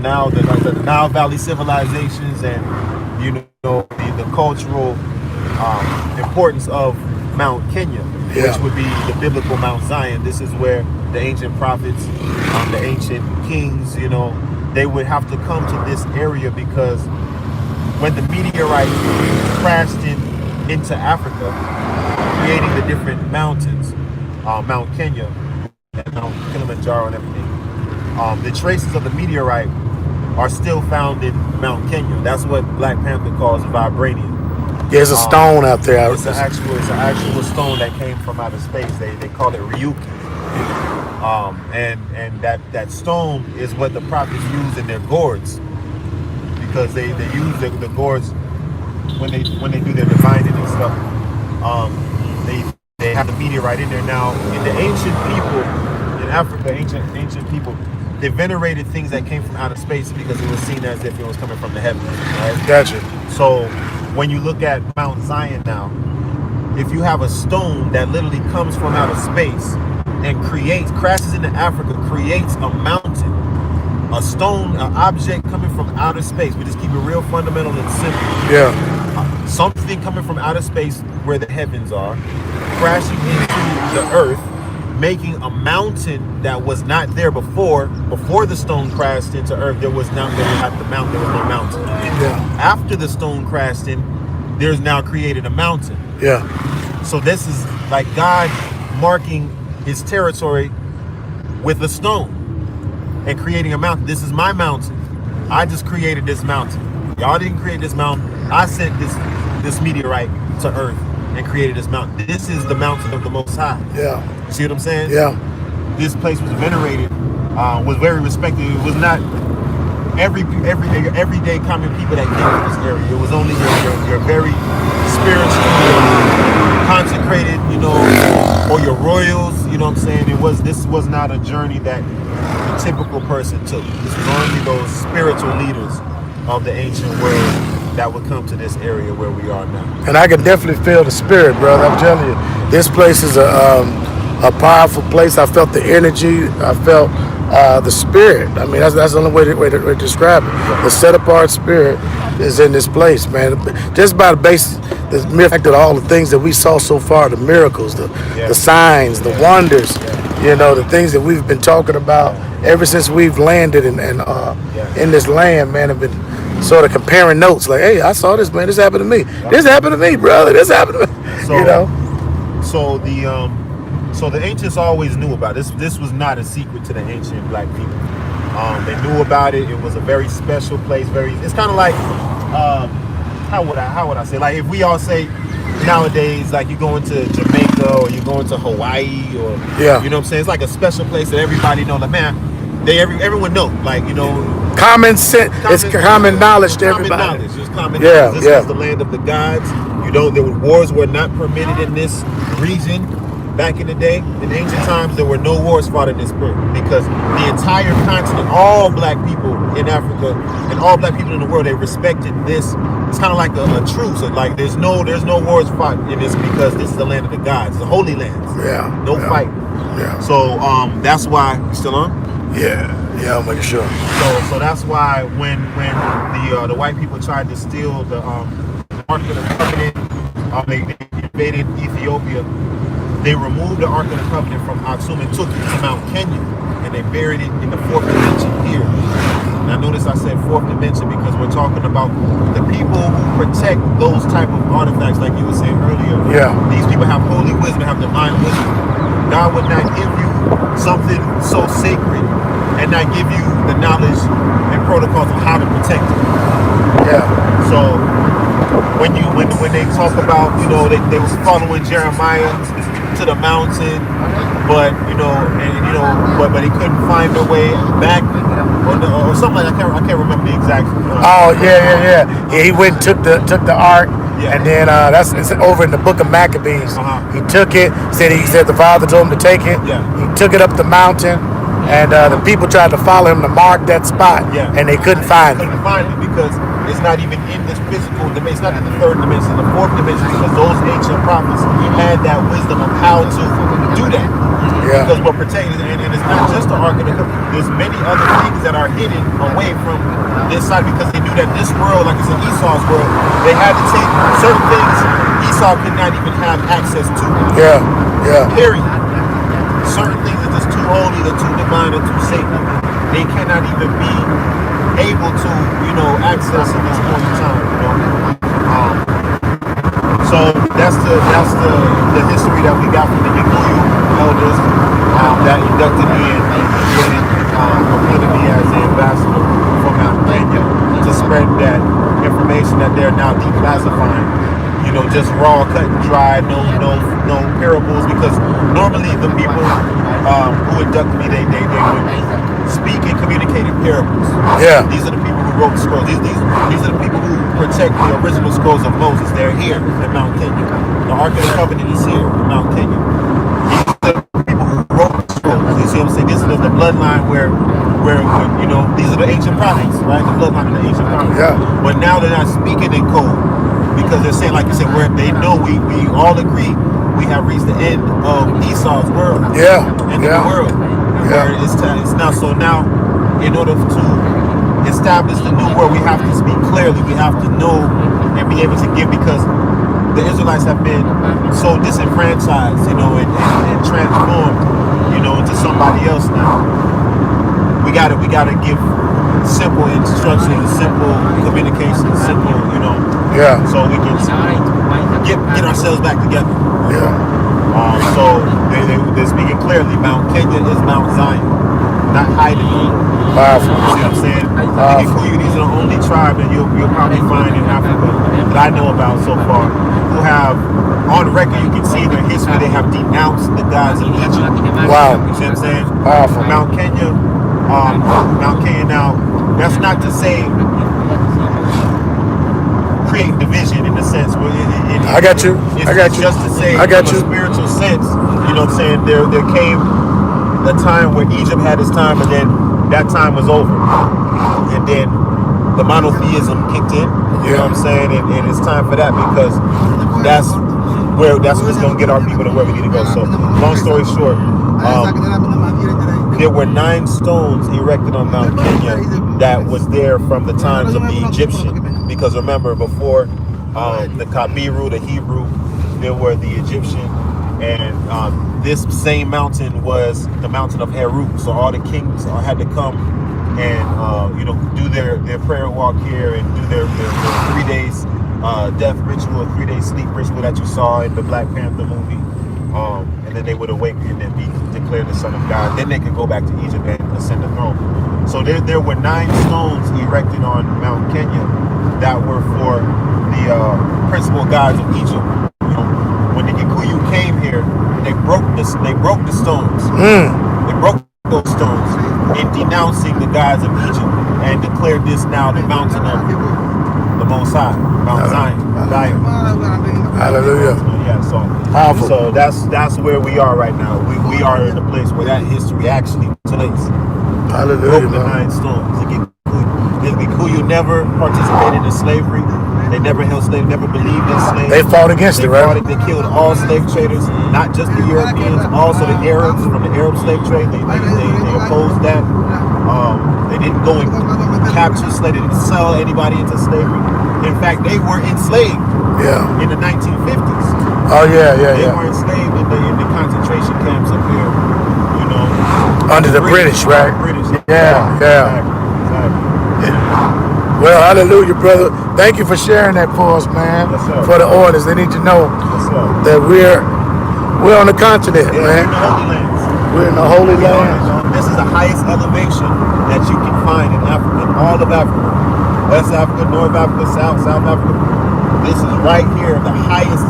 the Nile Valley civilizations, and the cultural importance of Mount Kenya, which would be the biblical Mount Zion. This is where the ancient prophets, the ancient kings, they would have to come to this area, because when the meteorite crashed into Africa, creating the different mountains, Mount Kenya and Mount Kilimanjaro and everything, the traces of the meteorite are still found in Mount Kenya. That's what Black Panther calls vibranium. There's a stone out there. It's an actual stone that came from outer space. They call it Ryuki. And that stone is what the prophets use in their gourds, because they use the gourds when they do their divining and stuff. They have the meteorite in there. Now, in the ancient people in Africa, ancient people, they venerated things that came from outer space because it was seen as if it was coming from the heavens. Right? Gotcha. So when you look at Mount Zion now, if you have a stone that literally comes from outer space and crashes into Africa, creates a mountain, a stone, an object coming from outer space. We just keep it real fundamental and simple. Yeah. Something coming from outer space where the heavens are, crashing into the earth, making a mountain that was not there before the stone crashed into earth. There was no mountain. Yeah. After the stone crashed in, there's now created a mountain. Yeah. So this is like God marking his territory with a stone and creating a mountain. This is my mountain. I just created this mountain. Y'all didn't create this mountain. I sent this meteorite to earth and created this mountain. This is the mountain of the Most High. Yeah. See what I'm saying? Yeah. This place was venerated, was very respected. It was not everyday common people that came to this area. It was only your very spiritually consecrated, or your royals. You know what I'm saying? This was not a journey that the typical person took. This was only those spiritual leaders of the ancient world that would come to this area where we are now. And I can definitely feel the spirit, brother. I'm telling you, this place is a powerful place. I felt the energy. I felt the spirit. I mean, that's the only way to describe it. The set apart spirit is in this place, man. Just by the mere fact that all the things that we saw so far, the miracles, the signs, the wonders, the things that we've been talking about ever since we've landed in this land, man, have been sort of comparing notes. Like, hey, I saw this, man. This happened to me. This happened to me, brother. This happened to me. So the ancients always knew about this. This was not a secret to the ancient black people. They knew about it. It was a very special place. It's kind of like, how would I say? Like if we all say nowadays, like you're going to Jamaica or you're going to Hawaii or you know what I'm saying? It's like a special place that everybody know. Like man, everyone know. Like common sense. It's common knowledge to everybody. It's common knowledge. This was the land of the gods. Wars were not permitted in this region. Back in the day, in ancient times, there were no wars fought in this book because the entire continent, all black people in Africa and all black people in the world, they respected this. It's kind of like a truce. Like there's no wars fought in this because this is the land of the gods, the holy lands. Yeah. No fight. Yeah. So that's why you still on? Yeah. Yeah, I'm making sure. So that's why when the white people tried to steal the Ark of the Covenant, they invaded Ethiopia. They removed the Ark of the Covenant from Aksum and took it to Mount Kenya, and they buried it in the fourth dimension here. Now notice I said fourth dimension because we're talking about the people who protect those type of artifacts, like you were saying earlier. Yeah. These people have holy wisdom, have divine wisdom. God would not give you something so sacred and not give you the knowledge and protocols of how to protect it. Yeah. So when they talk about, they was following Jeremiah to the mountain, but but he couldn't find their way back or something like that. I can't remember the exact. Yeah. He went and took the ark, and then it's over in the book of Maccabees. He took it. He said the father told him to take it. Yeah. He took it up the mountain, and the people tried to follow him to mark that spot, and they couldn't find it. Couldn't find it because it's not even in this physical dimension. It's not in the third dimension, it's in the fourth dimension, because those ancient prophets had that wisdom of how to do that. Because we're protected, and it's not just the Ark of the Covenant. There's many other things that are hidden away from this side because they knew that this world, like it's in Esau's world, they had to take certain things Esau could not even have access to. Yeah. Period. Certain things are just too holy, they're too divine, they're too sacred. They cannot even be able to, access in this point in time, So that's the history that we got from the Gikuyu elders that inducted me and appointed me as the ambassador for Mount Kenya to spread that information that they're now declassifying. Just raw, cut and dry, no parables, because normally the people who inducted me, they would speak and communicate in parables. Yeah. These are the people who wrote the scrolls. These are the people who protect the original scrolls of Moses. They're here at Mount Kenya. The Ark of the Covenant is here at Mount Kenya. These are the people who wrote the scrolls. You see what I'm saying? This is the bloodline where these are the ancient prophets, right? The bloodline of the ancient prophets. Yeah. But now they're not speaking in code because they're saying, like you said, they know we all agree we have reached the end of Esau's world. Yeah. End of the world. Where it's now. So now, in order to establish the new world, we have to speak clearly. We have to know and be able to give, because the Israelites have been so disenfranchised, and transformed, into somebody else now. We gotta give simple instructions, simple communication, simple, so we can get ourselves back together. Yeah. So they're speaking clearly. Mount Kenya is Mount Zion, not hiding. Powerful. You see what I'm saying? The Gikuyu, these are the only tribe that you'll probably find in Africa that I know about so far who have, on record, you can see in their history, they have denounced the gods of Egypt. Wow. You see what I'm saying? Powerful. Mount Kenya now, that's not to say create division in the sense where I got you. It's just to say, I got in a you. spiritual sense, you know what I'm saying? There came a time where Egypt had its time, and then that time was over, and then the monotheism kicked in. You know what I'm saying? And it's time for that, because that's what's gonna get our people to where we need to go. So, long story short, there were 9 stones erected on Mount Kenya that was there from the times of the Egyptian. Because remember, before the Kabiru, the Hebrew, there were the Egyptian, and this same mountain was the mountain of Heru. So all the kings had to come and do their prayer walk here and do their 3 days death ritual, 3 day sleep ritual that you saw in the Black Panther movie. And then they would awaken and be declared the Son of God. Then they could go back to Egypt and ascend the throne. So there were 9 stones erected on Mount Kenya that were for the principal gods of Egypt. When the Gikuyu came here, they broke the stones. They broke those stones in denouncing the gods of Egypt and declared this now the mountain of the Most High, Mount Zion. Hallelujah. Yeah, so powerful. So that's where we are right now. We are in a place where that history actually takes. Hallelujah. Broke the 9 stones. The Gikuyu never participated in slavery. They never held slaves, never believed in slaves. They fought against it, right? They killed all slave traders, not just the Europeans, also the Arabs from the Arab slave trade. They opposed that. They didn't go and capture slaves. They didn't sell anybody into slavery. In fact, they were enslaved in the 1950s. Oh, yeah. They were enslaved in the concentration camps up here, under the British, right? British. Yeah. Exactly. Well, hallelujah, brother. Thank you for sharing that for us, man. Yes, sir. For the orders, they need to know that we're on the continent, man. We're in the Holy Lands. This is the highest elevation that you can find in Africa, in all of Africa. West Africa, North Africa, South Africa. This is right here, the highest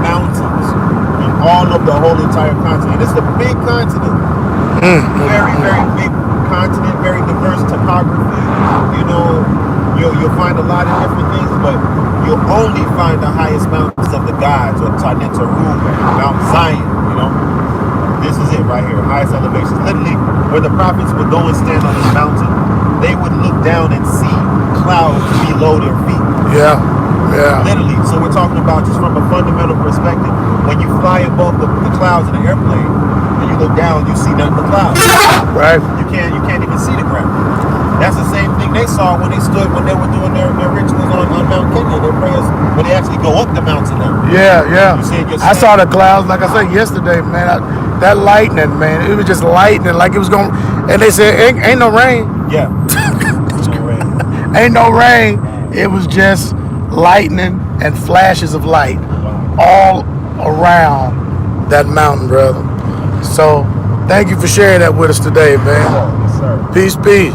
mountains in all of the whole entire continent. It's a big continent. Very, very big continent, very diverse topography. You'll find a lot of different things, but you'll only find the highest mountains of the gods, or Taneteru, Mount Zion. This is it right here, highest elevation. Literally, where the prophets would go and stand on this mountain, they would look down and see clouds below their feet. Yeah. Literally. So we're talking about, just from a fundamental perspective, when you fly above the clouds in an airplane and you look down, you see nothing but clouds. Right. You can't even see the ground. That's the same thing they saw when they were doing their rituals on Mount Kenya, their prayers, when they actually go up the mountain now. Yeah. You see it I saw the clouds, like I said yesterday, man. That lightning, man, it was just lightning, like it was going. And they said, ain't no rain. Yeah. No rain. Ain't no rain. It was just lightning and flashes of light all around that mountain, brother. So, thank you for sharing that with us today, man. Yes, sir. Peace.